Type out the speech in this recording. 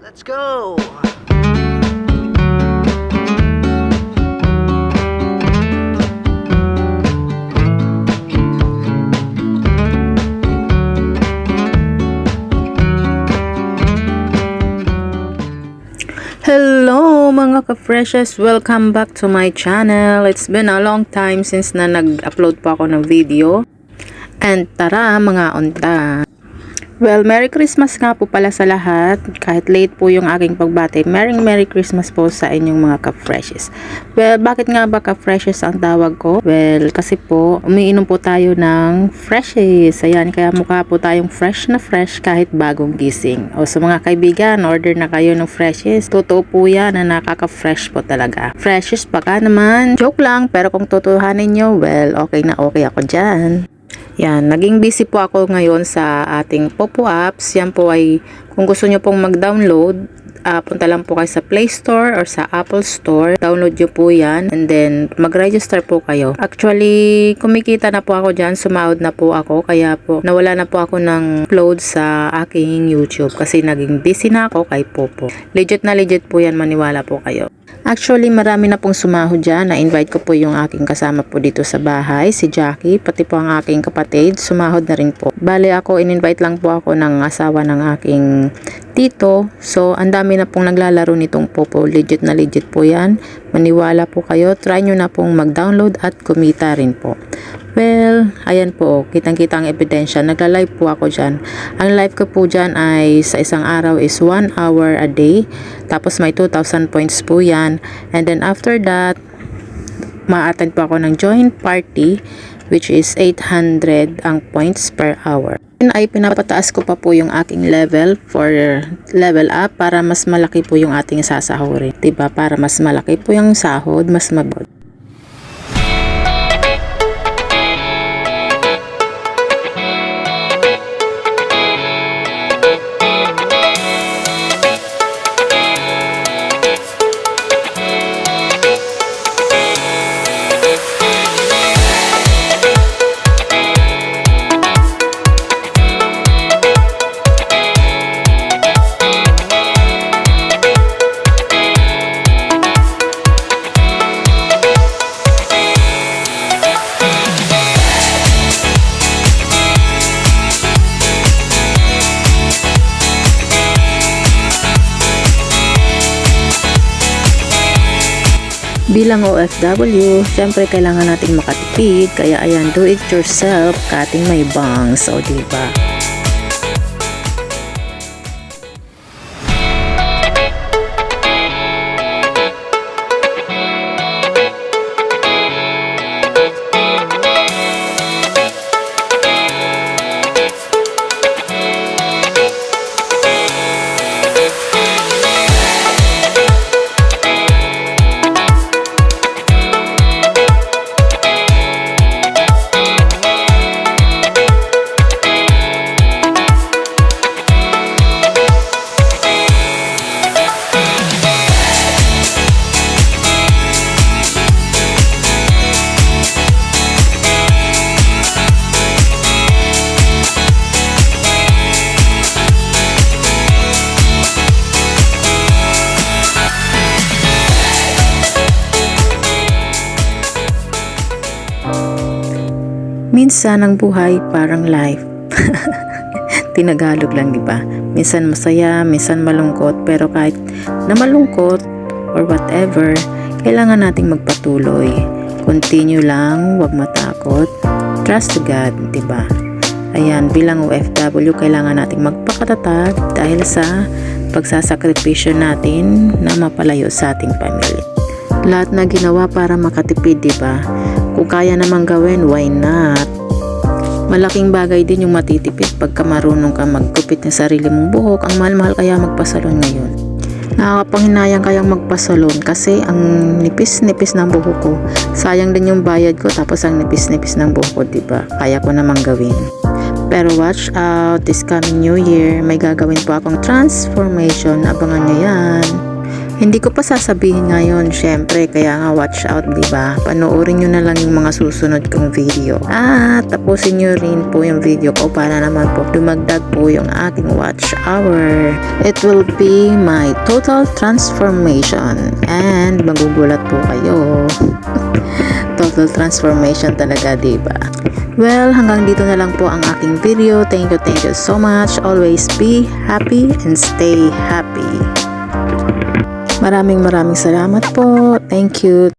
Let's go! Hello mga ka-freshes! Welcome back to my channel. It's been a long time since na nag-upload po ako ng video. And tara mga onta! Well, Merry Christmas nga po pala sa lahat. Kahit late po yung aking pagbati, Merry Christmas po sa inyong mga ka-freshes. Well, bakit nga ba ka-freshes ang tawag ko? Well, kasi po, umiinom po tayo ng freshes. Ayan, kaya mukha po tayong fresh na fresh kahit bagong gising. O sa mga kaibigan, order na kayo ng freshes. Totoo po yan na nakaka-fresh po talaga. Freshes baka naman. Joke lang, pero kung tutuhanin nyo, well, okay na okay ako dyan. Yan, naging busy po ako ngayon sa ating Popo apps. Yan po ay kung gusto nyo pong mag-download, punta lang po kayo sa Play Store or sa Apple Store. Download nyo po yan and then mag-register po kayo. Actually, kumikita na po ako dyan. Sumahod na po ako. Kaya po, nawala na po ako ng upload sa aking YouTube kasi naging busy na ako kay Popo. Legit na legit po yan, maniwala po kayo. Actually, marami na pong sumahod dyan. Na-invite ko po yung aking kasama po dito sa bahay, si Jackie, pati po ang aking kapatid. Sumahod na rin po. Bale ako, in-invite lang po ako ng asawa ng aking tito. So, ang dami na pong naglalaro nitong Popo. Legit na legit po yan. Maniwala po kayo. Try nyo na pong mag-download at kumita rin po. Well, ayan po, kitang-kita ang ebidensya. Nagla-live po ako dyan. Ang live ko po dyan ay sa isang araw is 1 hour a day. Tapos may 2,000 points po yan. And then after that, ma-attend po ako ng joint party which is 800 ang points per hour. And ay pinapataas ko pa po yung aking level for level up para mas malaki po yung ating sasahurin. Diba? Para mas malaki po yung sahod, mas mabot. Bilang OFW, syempre kailangan nating makatipid, kaya ayan, do it yourself, cutting my bangs, o diba? Minsan ang buhay parang life. Tinagalog lang, diba? Minsan masaya, minsan malungkot, pero kahit na malungkot or whatever, kailangan nating magpatuloy. Continue lang, huwag matakot. Trust to God, diba? Ayan, bilang OFW, kailangan nating magpakatatag dahil sa pagsasakripisyo natin na mapalayo sa ating pamilya. Lahat na ginawa para makatipid, diba? Kung kaya namang gawin, why not? Malaking bagay din yung matitipid pagka marunong ka magkupit ng sarili mong buhok. Ang mahal-mahal kaya magpasalon ngayon. Nakakapanghinayang kayang magpasalon kasi ang nipis-nipis ng buhok ko. Sayang din yung bayad ko tapos ang nipis-nipis ng buhok ko, diba? Kaya ko namang gawin. Pero watch out, this coming new year, may gagawin po akong transformation. Abangan nyo yan. Hindi ko pa sasabihin ngayon, syempre, kaya nga watch out, diba? Panoorin nyo na lang yung mga susunod kong video. At tapusin nyo rin po yung video ko para naman po dumagdag po yung aking watch hour. It will be my total transformation and magugulat po kayo. Total transformation talaga, diba? Well, hanggang dito na lang po ang aking video. Thank you so much. Always be happy and stay happy. Maraming salamat po. Thank you.